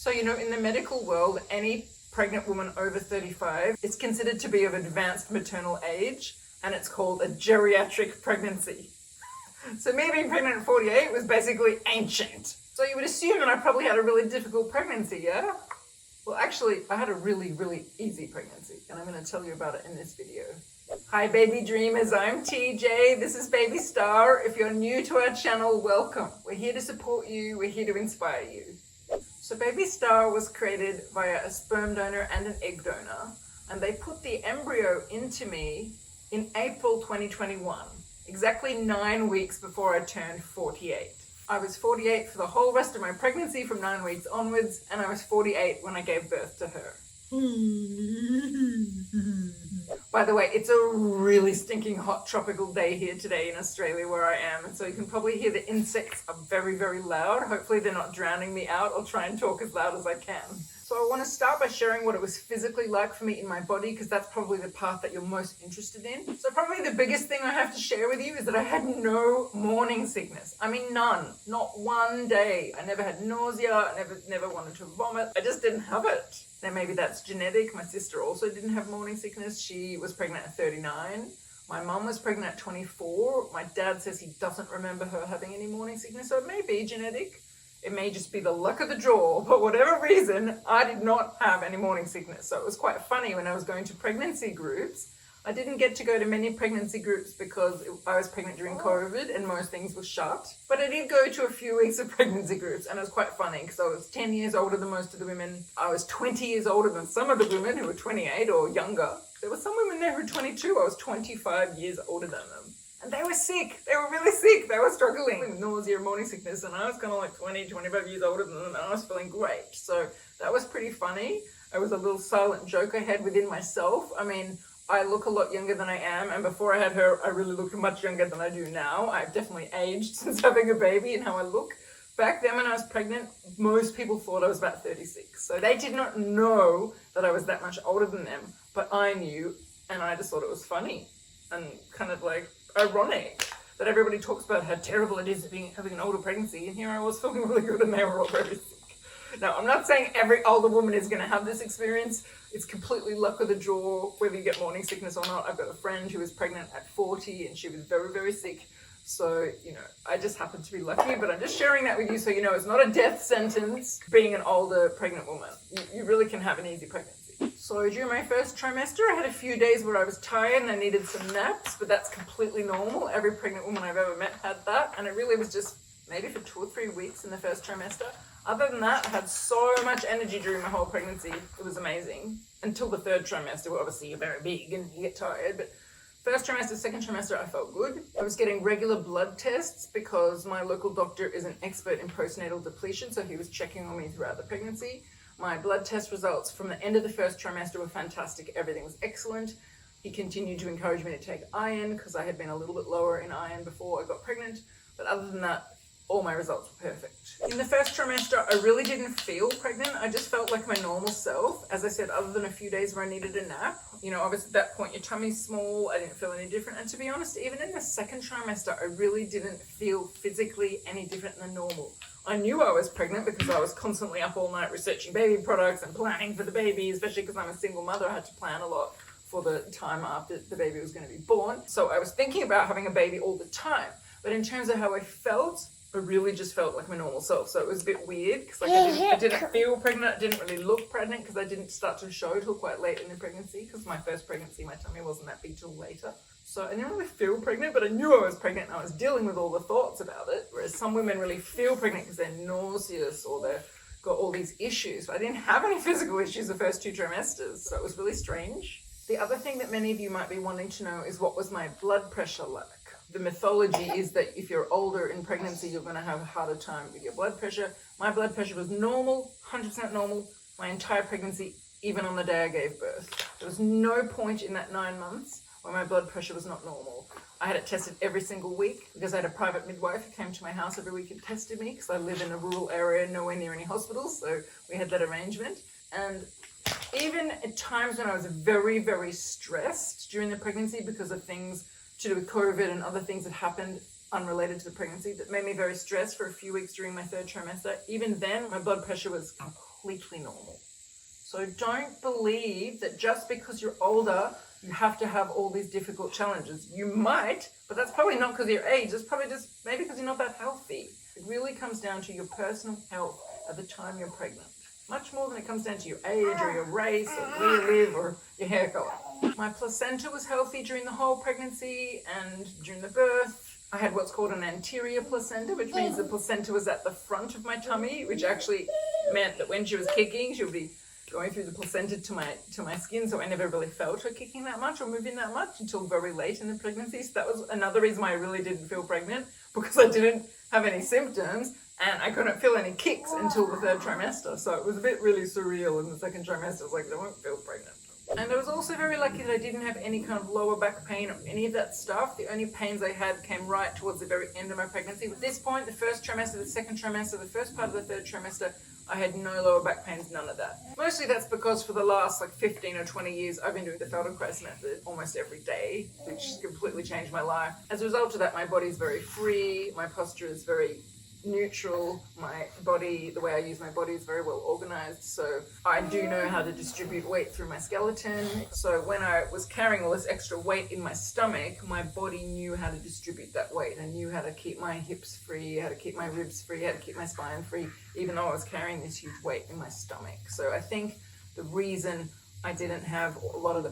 So, in the medical world, any pregnant woman over 35 is considered to be of advanced maternal age, and it's called a geriatric pregnancy. So me being pregnant at 48 was basically ancient. So you would assume that I probably had a really difficult pregnancy, yeah? Well, actually, I had a really, really easy pregnancy, and I'm going to tell you about it in this video. Hi, baby dreamers. I'm TJ. This is Baby Star. If you're new to our channel, welcome. We're here to support you. We're here to inspire you. So Baby Star was created via a sperm donor and an egg donor, and they put the embryo into me in April 2021, exactly 9 weeks before I turned 48. I was 48 for the whole rest of my pregnancy from 9 weeks onwards, and I was 48 when I gave birth to her. By the way, it's a really stinking hot tropical day here today in Australia where I am, and so you can probably hear the insects are very, very loud. Hopefully they're not drowning me out. I'll try and talk as loud as I can. So I want to start by sharing what it was physically like for me in my body, because that's probably the part that you're most interested in. So probably the biggest thing I have to share with you is that I had no morning sickness. I mean, none. Not one day. I never had nausea. I never wanted to vomit. I just didn't have it. Now maybe that's genetic. My sister also didn't have morning sickness. She was pregnant at 39. My mum was pregnant at 24. My dad says he doesn't remember her having any morning sickness, so it may be genetic. It may just be the luck of the draw, but whatever reason, I did not have any morning sickness. So it was quite funny when I was going to pregnancy groups. I didn't get to go to many pregnancy groups because I was pregnant during COVID and most things were shut. But I did go to a few weeks of pregnancy groups, and it was quite funny because I was 10 years older than most of the women. I was 20 years older than some of the women who were 28 or younger. There were some women there who were 22. I was 25 years older than them. And they were sick. They were really sick. They were struggling with nausea and morning sickness. And I was kind of like 20, 25 years older than them, and I was feeling great. So that was pretty funny. It was a little silent joke I had within myself. I mean, I look a lot younger than I am. And before I had her, I really looked much younger than I do now. I've definitely aged since having a baby and how I look. Back then when I was pregnant, most people thought I was about 36. So they did not know that I was that much older than them. But I knew, and I just thought it was funny and kind of like ironic that everybody talks about how terrible it is having an older pregnancy, and here I was feeling really good and they were all very sick. Now, I'm not saying every older woman is going to have this experience. It's completely luck of the draw whether you get morning sickness or not. I've got a friend who was pregnant at 40 and she was very, very sick. So, I just happened to be lucky, but I'm just sharing that with you so you know it's not a death sentence being an older pregnant woman. You really can have an easy pregnancy. So during my first trimester, I had a few days where I was tired and I needed some naps, but that's completely normal. Every pregnant woman I've ever met had that, and it really was just maybe for 2 or 3 weeks in the first trimester. Other than that, I had so much energy during my whole pregnancy. It was amazing. Until the 3rd trimester, where obviously you're very big and you get tired, but first trimester, 2nd trimester, I felt good. I was getting regular blood tests because my local doctor is an expert in postnatal depletion, so he was checking on me throughout the pregnancy. My blood test results from the end of the first trimester were fantastic. Everything was excellent. He continued to encourage me to take iron because I had been a little bit lower in iron before I got pregnant. But other than that, all my results were perfect. In the first trimester, I really didn't feel pregnant. I just felt like my normal self. As I said, other than a few days where I needed a nap. Obviously at that point, your tummy's small. I didn't feel any different. And to be honest, even in the 2nd trimester, I really didn't feel physically any different than normal. I knew I was pregnant because I was constantly up all night researching baby products and planning for the baby, especially because I'm a single mother. I had to plan a lot for the time after the baby was going to be born. So I was thinking about having a baby all the time. But in terms of how I felt, I really just felt like my normal self. So it was a bit weird because I didn't feel pregnant. I didn't really look pregnant because I didn't start to show till quite late in the pregnancy, because my first pregnancy, my tummy wasn't that big till later. So I didn't really feel pregnant, but I knew I was pregnant and I was dealing with all the thoughts about it. Whereas some women really feel pregnant because they're nauseous or they've got all these issues. But I didn't have any physical issues the first 2 trimesters, so it was really strange. The other thing that many of you might be wanting to know is what was my blood pressure like? The mythology is that if you're older in pregnancy, you're going to have a harder time with your blood pressure. My blood pressure was normal, 100% normal, my entire pregnancy, even on the day I gave birth. There was no point in that 9 months where my blood pressure was not normal. I had it tested every single week because I had a private midwife who came to my house every week and tested me because I live in a rural area, nowhere near any hospitals, so we had that arrangement. And even at times when I was very, very stressed during the pregnancy because of things to do with COVID and other things that happened unrelated to the pregnancy that made me very stressed for a few weeks during my 3rd trimester, even then my blood pressure was completely normal. So don't believe that just because you're older, you have to have all these difficult challenges. You might, but that's probably not because of your age. It's probably just maybe because you're not that healthy. It really comes down to your personal health at the time you're pregnant. Much more than it comes down to your age or your race or where you live or your hair color. My placenta was healthy during the whole pregnancy and during the birth. I had what's called an anterior placenta, which means the placenta was at the front of my tummy, which actually meant that when she was kicking, she would be going through the placenta to my skin, so I never really felt her kicking that much or moving that much until very late in the pregnancy. So that was another reason why I really didn't feel pregnant, because I didn't have any symptoms and I couldn't feel any kicks until the third trimester. So it was a bit really surreal in the second trimester. I was like, I won't feel pregnant. And I was also very lucky that I didn't have any kind of lower back pain or any of that stuff. The only pains I had came right towards the very end of my pregnancy. At this point, the first trimester, the second trimester, the first part of the third trimester, I had no lower back pains, none of that. Mostly that's because for the last 15 or 20 years, I've been doing the Feldenkrais method almost every day, which has completely changed my life. As a result of that, my body's very free, my posture is very neutral, my body, the way I use my body is very well organized, so I do know how to distribute weight through my skeleton. So when I was carrying all this extra weight in my stomach, my body knew how to distribute that weight. I knew how to keep my hips free, how to keep my ribs free, how to keep my spine free, even though I was carrying this huge weight in my stomach. So I think the reason I didn't have a lot of the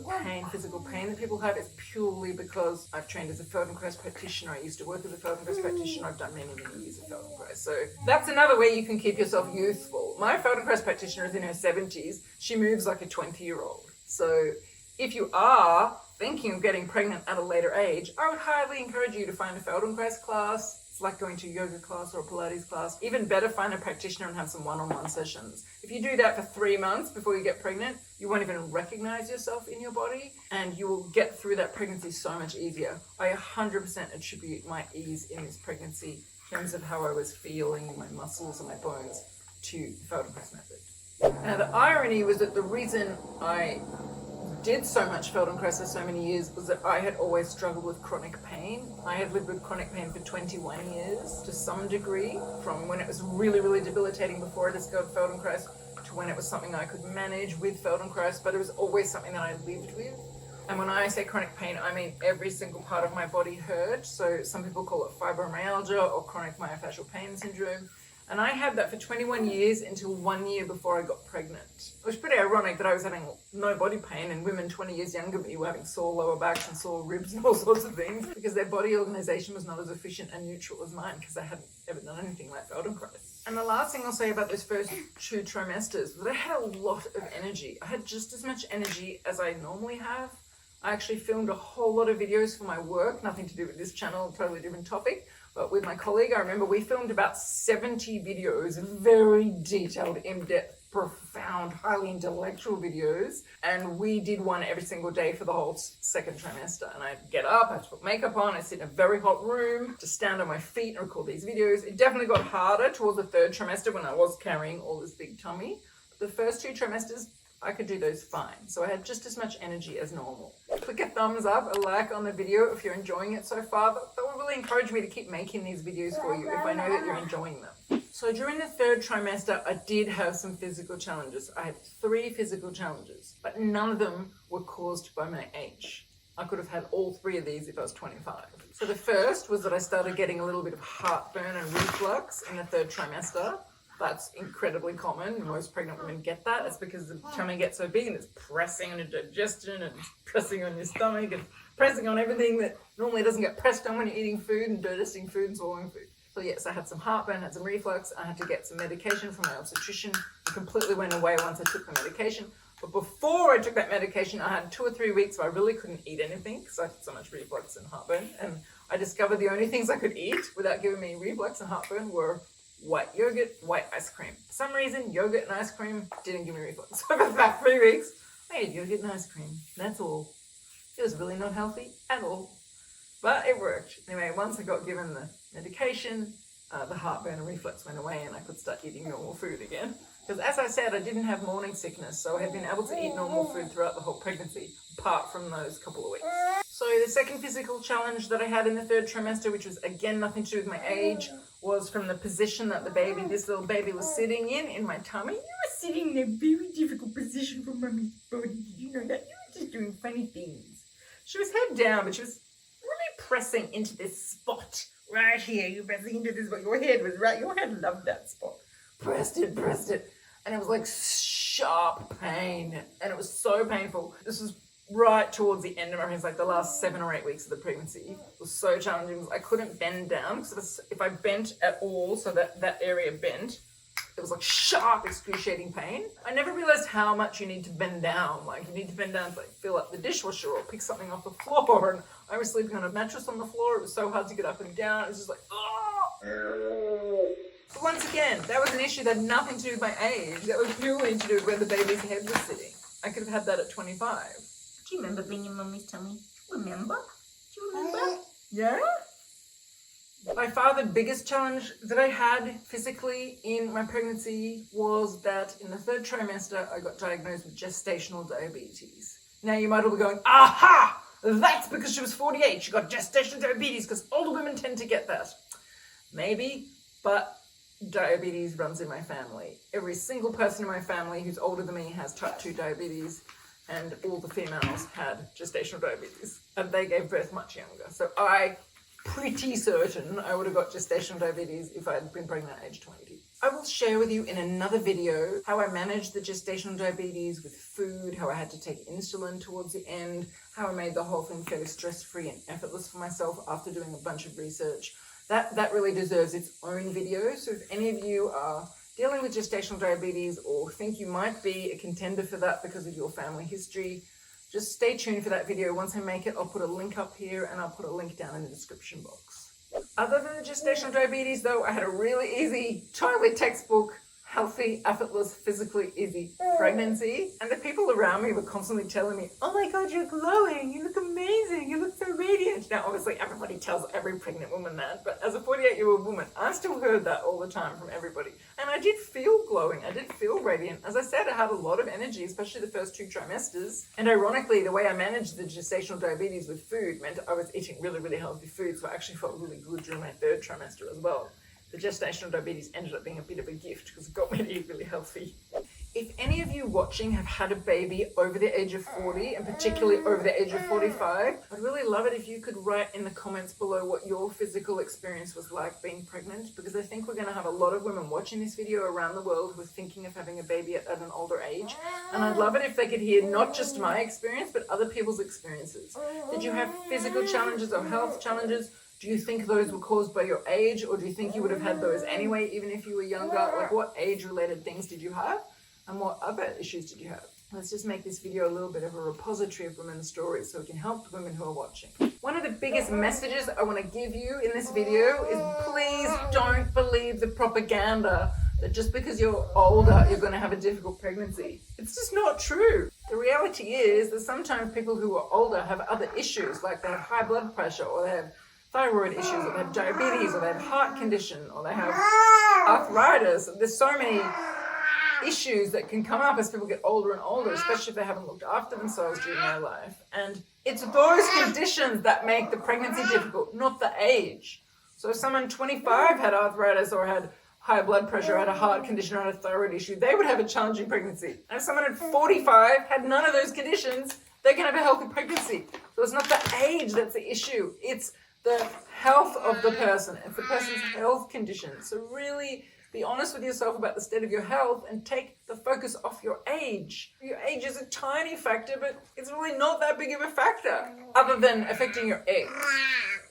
physical pain that people have is purely because I've trained as a Feldenkrais practitioner. I used to work as a Feldenkrais practitioner. I've done many, many years of Feldenkrais. So that's another way you can keep yourself youthful. My Feldenkrais practitioner is in her 70s. She moves like a 20-year-old. So if you are thinking of getting pregnant at a later age, I would highly encourage you to find a Feldenkrais class. It's like going to a yoga class or a Pilates class. Even better, find a practitioner and have some one-on-one sessions. If you do that for 3 months before you get pregnant, you won't even recognize yourself in your body and you will get through that pregnancy so much easier. I 100% attribute my ease in this pregnancy in terms of how I was feeling, my muscles and my bones, to the Feldenkrais method. Now the irony was that the reason I did so much Feldenkrais for so many years was that I had always struggled with chronic pain. I had lived with chronic pain for 21 years to some degree, from when it was really, really debilitating before I discovered Feldenkrais to when it was something I could manage with Feldenkrais, but it was always something that I lived with. And when I say chronic pain, I mean every single part of my body hurt. So some people call it fibromyalgia or chronic myofascial pain syndrome. And I had that for 21 years until 1 year before I got pregnant. It was pretty ironic that I was having no body pain and women 20 years younger than me were having sore lower backs and sore ribs and all sorts of things because their body organization was not as efficient and neutral as mine because I hadn't ever done anything like Feldenkrais. And the last thing I'll say about those first 2 trimesters was that I had a lot of energy. I had just as much energy as I normally have. I actually filmed a whole lot of videos for my work, nothing to do with this channel, totally different topic. But with my colleague, I remember we filmed about 70 videos, very detailed, in-depth, profound, highly intellectual videos. And we did one every single day for the whole second trimester. And I'd get up, I'd put makeup on, I'd sit in a very hot room to stand on my feet and record these videos. It definitely got harder towards the third trimester when I was carrying all this big tummy. But the first 2 trimesters, I could do those fine. So I had just as much energy as normal. Click a thumbs up, a like on the video if you're enjoying it so far. That will really encourage me to keep making these videos for you if I know that you're enjoying them. So during the third trimester, I did have some physical challenges. I had 3 physical challenges, but none of them were caused by my age. I could have had all 3 of these if I was 25. So the first was that I started getting a little bit of heartburn and reflux in the third trimester. That's incredibly common. Most pregnant women get that. It's because the tummy gets so big and it's pressing on your digestion and pressing on your stomach and pressing on everything that normally doesn't get pressed on when you're eating food and digesting food and swallowing food. So yes, I had some heartburn, had some reflux. I had to get some medication from my obstetrician. It completely went away once I took the medication. But before I took that medication, I had 2 or 3 weeks where I really couldn't eat anything because I had so much reflux and heartburn. And I discovered the only things I could eat without giving me reflux and heartburn were white yogurt, white ice cream. For some reason, yogurt and ice cream didn't give me reflux. So for about 3 weeks, I ate yogurt and ice cream. That's all. It was really not healthy at all. But it worked. Anyway, once I got given the medication, the heartburn and reflux went away and I could start eating normal food again. Because as I said, I didn't have morning sickness, so I had been able to eat normal food throughout the whole pregnancy, apart from those couple of weeks. So the second physical challenge that I had in the third trimester, which was again nothing to do with my age, was from the position that this little baby was sitting in my tummy. You were sitting in a very difficult position for Mummy's body. Did you know that? You were just doing funny things. She was head down, but she was really pressing into this spot. Right here, you're pressing into this spot. Your head loved that spot. Pressed it. And it was like sharp pain. And it was so painful. This was right towards the end of my pregnancy, like the last 7 or 8 weeks of the pregnancy. It was so challenging. I couldn't bend down because if I bent at all, so that area bent, it was like sharp, excruciating pain. I never realized how much you need to bend down. Like you need to bend down to like fill up the dishwasher or pick something off the floor. And I was sleeping on a mattress on the floor. It was so hard to get up and down. It was just like, oh. But once again, that was an issue that had nothing to do with my age. That was purely to do with where the baby's head was sitting. I could have had that at 25. Do you remember being in Mummy's tummy? Remember? Do you remember? Yeah? By far the biggest challenge that I had physically in my pregnancy was that in the 3rd trimester, I got diagnosed with gestational diabetes. Now you might all be going, aha! That's because she was 48. She got gestational diabetes because older women tend to get that. Maybe, but diabetes runs in my family. Every single person in my family who's older than me has type 2 diabetes. And all the females had gestational diabetes, and they gave birth much younger. So I'm pretty certain I would have got gestational diabetes if I had been pregnant at age 20. I will share with you in another video how I managed the gestational diabetes with food, how I had to take insulin towards the end, how I made the whole thing fairly stress-free and effortless for myself after doing a bunch of research. That really deserves its own video. So if any of you are dealing with gestational diabetes or think you might be a contender for that because of your family history, just stay tuned for that video. Once I make it, I'll put a link up here and I'll put a link down in the description box. Other than the gestational diabetes though, I had a really easy, totally textbook, healthy, effortless, physically easy pregnancy. And the people around me were constantly telling me, oh my God, you're glowing, you look amazing, you look so radiant. Now, obviously everybody tells every pregnant woman that, but as a 48-year-old woman, I still heard that all the time from everybody. And I did feel glowing, I did feel radiant. As I said, I had a lot of energy, especially the first 2 trimesters. And ironically, the way I managed the gestational diabetes with food meant I was eating really, really healthy food, so I actually felt really good during my 3rd trimester as well. The gestational diabetes ended up being a bit of a gift because it got me to eat really healthy. If any of you watching have had a baby over the age of 40 and particularly over the age of 45, I'd really love it if you could write in the comments below what your physical experience was like being pregnant, because I think we're going to have a lot of women watching this video around the world who are thinking of having a baby at an older age. And I'd love it if they could hear not just my experience, but other people's experiences. Did you have physical challenges or health challenges? Do you think those were caused by your age, or do you think you would have had those anyway, even if you were younger? Like, what age-related things did you have? And what other issues did you have? Let's just make this video a little bit of a repository of women's stories so it can help the women who are watching. One of the biggest messages I want to give you in this video is please don't believe the propaganda that just because you're older, you're going to have a difficult pregnancy. It's just not true. The reality is that sometimes people who are older have other issues, like they have high blood pressure, or they have thyroid issues, or they have diabetes, or they have heart condition, or they have arthritis. There's so many issues that can come up as people get older and older, especially if they haven't looked after themselves during their life. And it's those conditions that make the pregnancy difficult, not the age. So if someone 25 had arthritis or had high blood pressure, had a heart condition, or had a thyroid issue, they would have a challenging pregnancy. And if someone at 45 had none of those conditions, they can have a healthy pregnancy. So it's not the age that's the issue. It's the health of the person. It's the person's health condition. So really be honest with yourself about the state of your health and take the focus off your age. Your age is a tiny factor, but it's really not that big of a factor, other than affecting your eggs.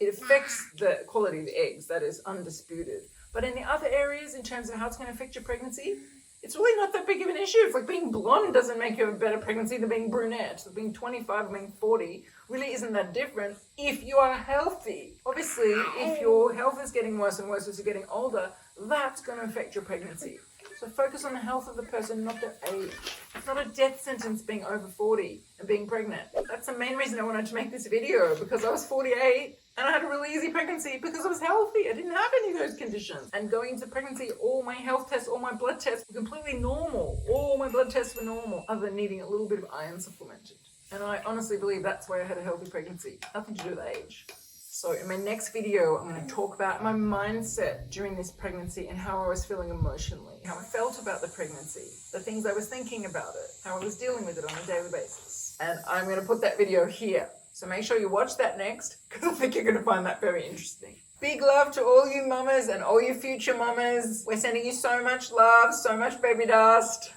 It affects the quality of the eggs, that is undisputed. But in the other areas, in terms of how it's going to affect your pregnancy, it's really not that big of an issue. It's like being blonde doesn't make you a better pregnancy than being brunette. So being 25 and being 40 really isn't that different if you are healthy. Obviously, if your health is getting worse and worse as you're getting older, that's going to affect your pregnancy. So focus on the health of the person, not their age. It's not a death sentence being over 40 and being pregnant. That's the main reason I wanted to make this video, because I was 48 and I had a really easy pregnancy because I was healthy. I didn't have any of those conditions. And going into pregnancy, all my health tests, all my blood tests were completely normal. All my blood tests were normal, other than needing a little bit of iron supplemented. And I honestly believe that's why I had a healthy pregnancy. Nothing to do with age. So in my next video, I'm going to talk about my mindset during this pregnancy and how I was feeling emotionally, how I felt about the pregnancy, the things I was thinking about it, how I was dealing with it on a daily basis. And I'm going to put that video here. So make sure you watch that next, because I think you're going to find that very interesting. Big love to all you mamas and all you future mamas. We're sending you so much love, so much baby dust.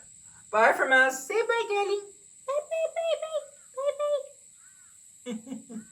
Bye from us. Say bye, darling. Bye, bye, bye, bye, bye, bye.